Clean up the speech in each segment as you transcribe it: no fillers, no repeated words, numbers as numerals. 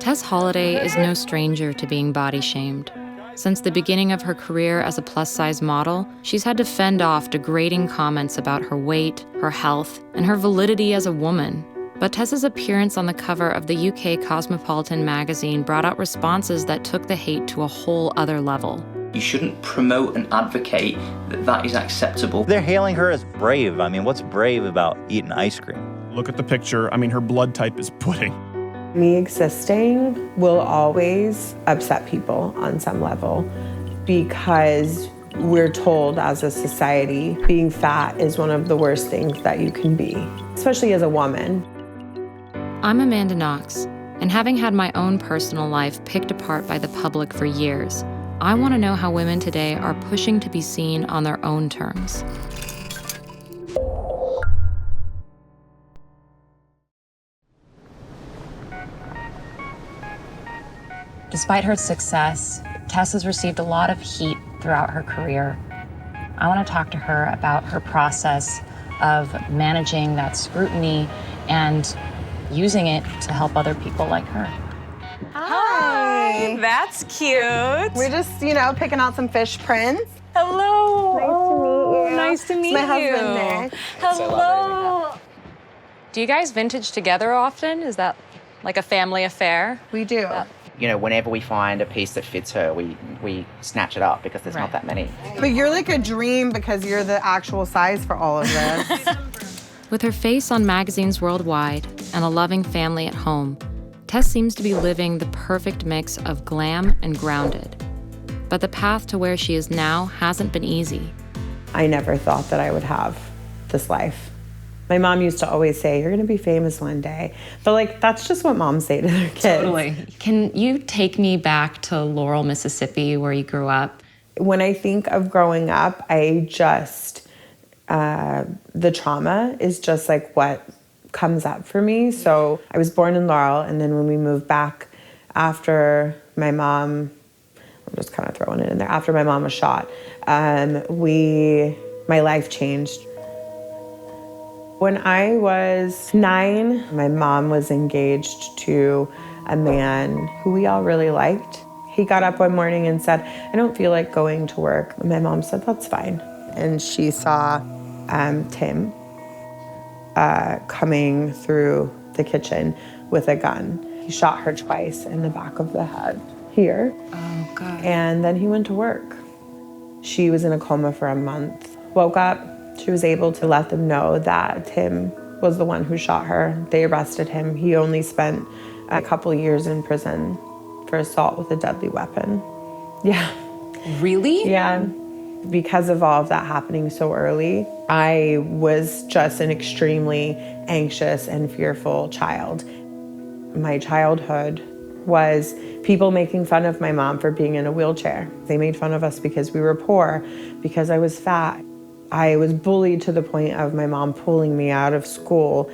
Tess Holliday is no stranger to being body shamed. Since the beginning of her career as a plus-size model, she's had to fend off degrading comments about her weight, her health, and her validity as a woman. But Tess's appearance on the cover of the UK Cosmopolitan magazine brought out responses that took the hate to a whole other level. You shouldn't promote and advocate that that is acceptable. They're hailing her as brave. I mean, what's brave about eating ice cream? Look at the picture. I mean, her blood type is pudding. Me existing will always upset people on some level because we're told as a society being fat is one of the worst things that you can be, especially as a woman. I'm Amanda Knox, and having had my own personal life picked apart by the public for years, I want to know how women today are pushing to be seen on their own terms. Despite her success, Tess has received a lot of heat throughout her career. I want to talk to her about her process of managing that scrutiny and using it to help other people like her. Hi, that's cute. We're just, picking out some fish prints. Hello. Nice to meet you. Nice to meet my you. husband, Nick. Hello. Do you guys vintage together often? Is that like a family affair? We do. Whenever we find a piece that fits her, we snatch it up because there's not that many. But you're like a dream because you're the actual size for all of this. With her face on magazines worldwide and a loving family at home, Tess seems to be living the perfect mix of glam and grounded. But the path to where she is now hasn't been easy. I never thought that I would have this life. My mom used to always say, you're gonna be famous one day. But that's just what moms say to their kids. Totally. Can you take me back to Laurel, Mississippi, where you grew up? When I think of growing up, I just, the trauma is just what comes up for me. So I was born in Laurel, and then when we moved back after my mom, I'm just kind of throwing it in there, after my mom was shot, my life changed. When I was 9, my mom was engaged to a man who we all really liked. He got up one morning and said, I don't feel like going to work. And my mom said, that's fine. And she saw Tim coming through the kitchen with a gun. He shot her twice in the back of the head here. Oh, God. And then he went to work. She was in a coma for a month. Woke up. She was able to let them know that Tim was the one who shot her. They arrested him. He only spent a couple years in prison for assault with a deadly weapon. Yeah. Really? Yeah. Because of all of that happening so early, I was just an extremely anxious and fearful child. My childhood was people making fun of my mom for being in a wheelchair. They made fun of us because we were poor, because I was fat. I was bullied to the point of my mom pulling me out of school.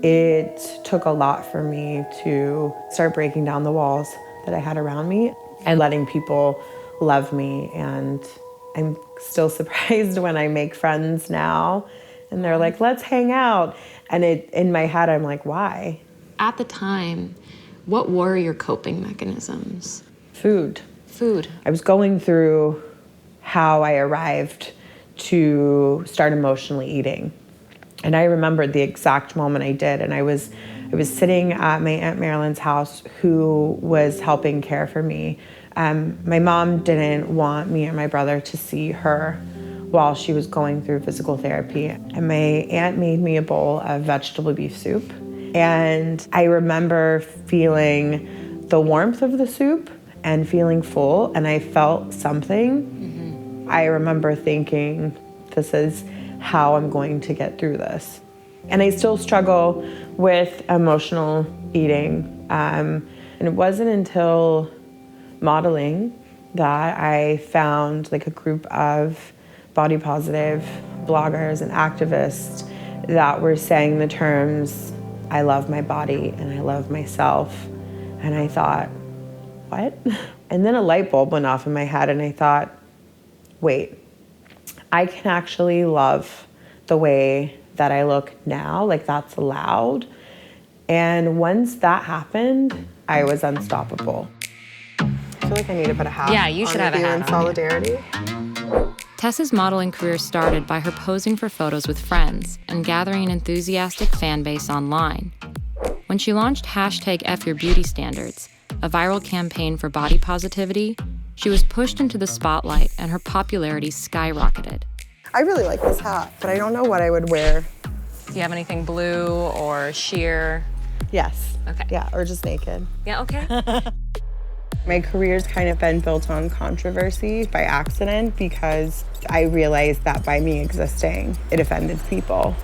It took a lot for me to start breaking down the walls that I had around me and letting people love me. And I'm still surprised when I make friends now and they're like, let's hang out. And in my head, I'm like, why? At the time, what were your coping mechanisms? Food. Food. I was going through how I arrived to start emotionally eating. And I remembered the exact moment I did. And I was sitting at my Aunt Marilyn's house, who was helping care for me. My mom didn't want me and my brother to see her while she was going through physical therapy. And my aunt made me a bowl of vegetable beef soup. And I remember feeling the warmth of the soup and feeling full, and I felt something. I remember thinking, this is how I'm going to get through this. And I still struggle with emotional eating. And it wasn't until modeling that I found a group of body positive bloggers and activists that were saying the terms, I love my body and I love myself. And I thought, what? And then a light bulb went off in my head and I thought, wait, I can actually love the way that I look now, that's allowed. And once that happened, I was unstoppable. I feel like I need to put a hat Yeah, you should on have a with you hat in on, solidarity. Tess's modeling career started by her posing for photos with friends and gathering an enthusiastic fan base online. When she launched #FYourBeautyStandards, a viral campaign for body positivity, she was pushed into the spotlight and her popularity skyrocketed. I really like this hat, but I don't know what I would wear. Do you have anything blue or sheer? Yes. Okay. Yeah, or just naked. Yeah, okay. My career's kind of been built on controversy by accident because I realized that by me existing, it offended people.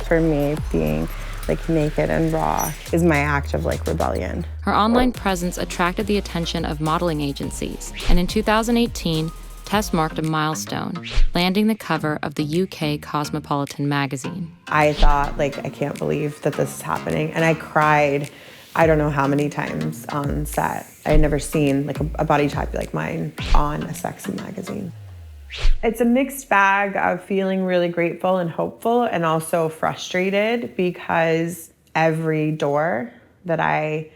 For me, being like naked and raw is my act of like rebellion. Her online presence attracted the attention of modeling agencies, and in 2018, Tess marked a milestone, landing the cover of the UK Cosmopolitan magazine. I thought, like, I can't believe that this is happening. And I cried, I don't know how many times on set. I had never seen like a body type like mine on a sexy magazine. It's a mixed bag of feeling really grateful and hopeful and also frustrated because every door that I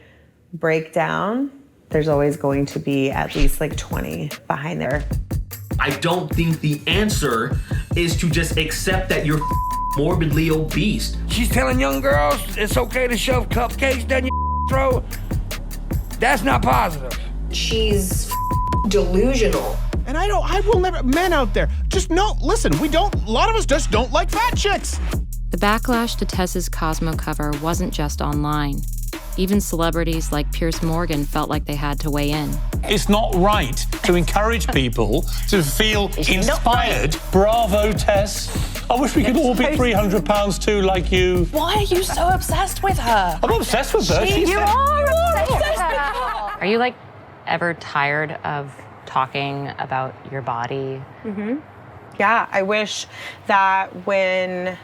break down, there's always going to be at least like 20 behind there. I don't think the answer is to just accept that you're morbidly obese. She's telling young girls it's okay to shove cupcakes down your throat. That's not positive. She's delusional. And I will never, men out there, just no, listen, a lot of us just don't like fat chicks. The backlash to Tess's Cosmo cover wasn't just online. Even celebrities like Piers Morgan felt like they had to weigh in. It's not right to encourage people to feel inspired. Bravo, Tess. I wish we could all be 300 pounds too, like you. Why are you so obsessed with her? I'm obsessed with her. You are obsessed with her. Are you like ever tired of talking about your body? Yeah, I wish that when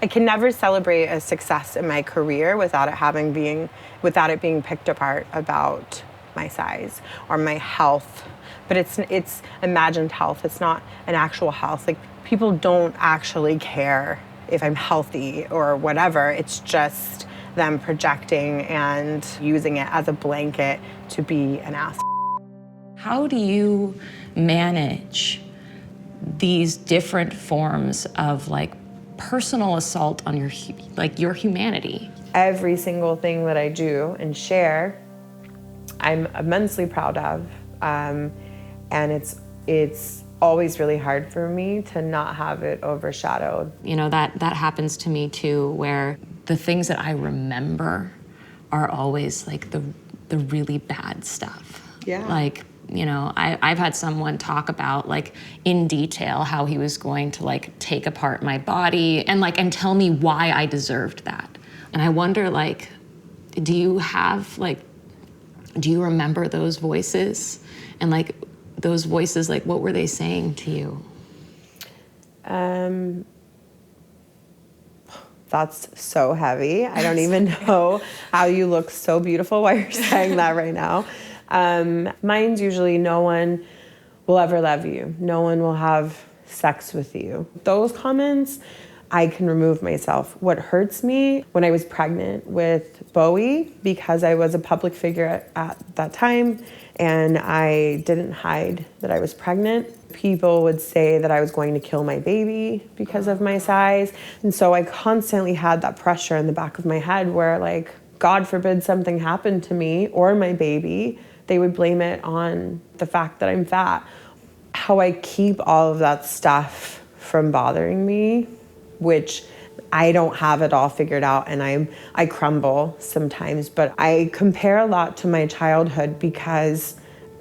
I can never celebrate a success in my career without it being picked apart about my size or my health. But it's imagined health. It's not an actual health. Like, people don't actually care if I'm healthy or whatever. It's just them projecting and using it as a blanket to be an ass. How do you manage these different forms of like personal assault on your humanity? Every single thing that I do and share, I'm immensely proud of, and it's always really hard for me to not have it overshadowed. You know, that happens to me too, where the things that I remember are always like the really bad stuff. Yeah. Like, you know, I've had someone talk about like in detail how he was going to like take apart my body and tell me why I deserved that. And I wonder, like, do you remember those voices? And like those voices, like what were they saying to you? That's so heavy. I don't even know how you look so beautiful while you're saying that right now. Mine's usually no one will ever love you. No one will have sex with you. Those comments, I can remove myself. What hurts me when I was pregnant with Bowie, because I was a public figure at that time and I didn't hide that I was pregnant, people would say that I was going to kill my baby because of my size. And so I constantly had that pressure in the back of my head where, like, God forbid something happened to me or my baby, they would blame it on the fact that I'm fat. How I keep all of that stuff from bothering me, which I don't have it all figured out and I crumble sometimes, but I compare a lot to my childhood because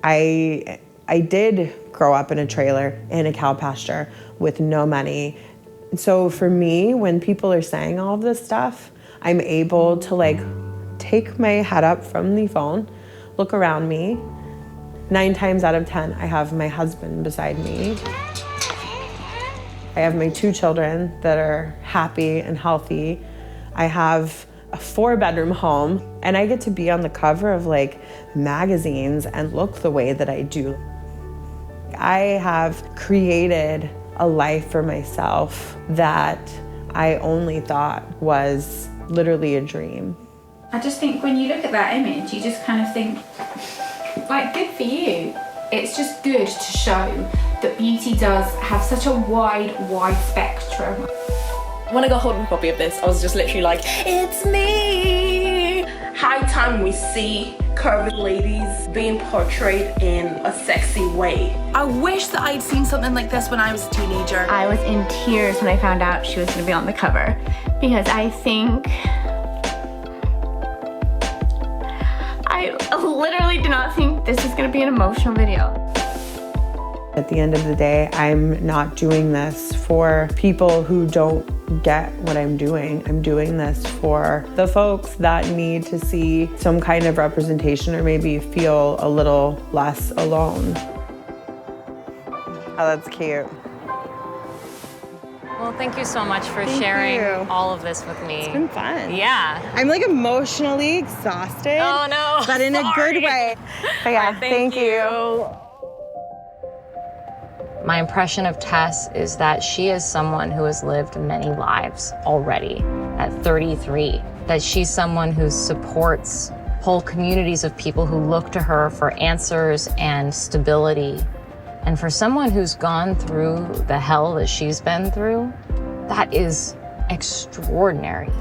I did grow up in a trailer in a cow pasture with no money. So for me, when people are saying all of this stuff, I'm able to like take my head up from the phone, look around me. 9 times out of 10, I have my husband beside me. I have my 2 children that are happy and healthy. I have a 4-bedroom home, and I get to be on the cover of like magazines and look the way that I do. I have created a life for myself that I only thought was literally a dream. I just think when you look at that image, you just kind of think, like, good for you. It's just good to show that beauty does have such a wide spectrum. When I got hold of a copy of this, I was just literally like, it's me! High time we see curvy ladies being portrayed in a sexy way. I wish that I'd seen something like this when I was a teenager. I was in tears when I found out she was going to be on the cover, because I literally do not think this is going to be an emotional video. At the end of the day, I'm not doing this for people who don't get what I'm doing. I'm doing this for the folks that need to see some kind of representation or maybe feel a little less alone. Oh, that's cute. Well, thank you so much for sharing all of this with me. It's been fun. Yeah. I'm like emotionally exhausted. Oh no. But in a good way. But yeah, thank you. My impression of Tess is that she is someone who has lived many lives already at 33, that she's someone who supports whole communities of people who look to her for answers and stability. And for someone who's gone through the hell that she's been through, that is extraordinary.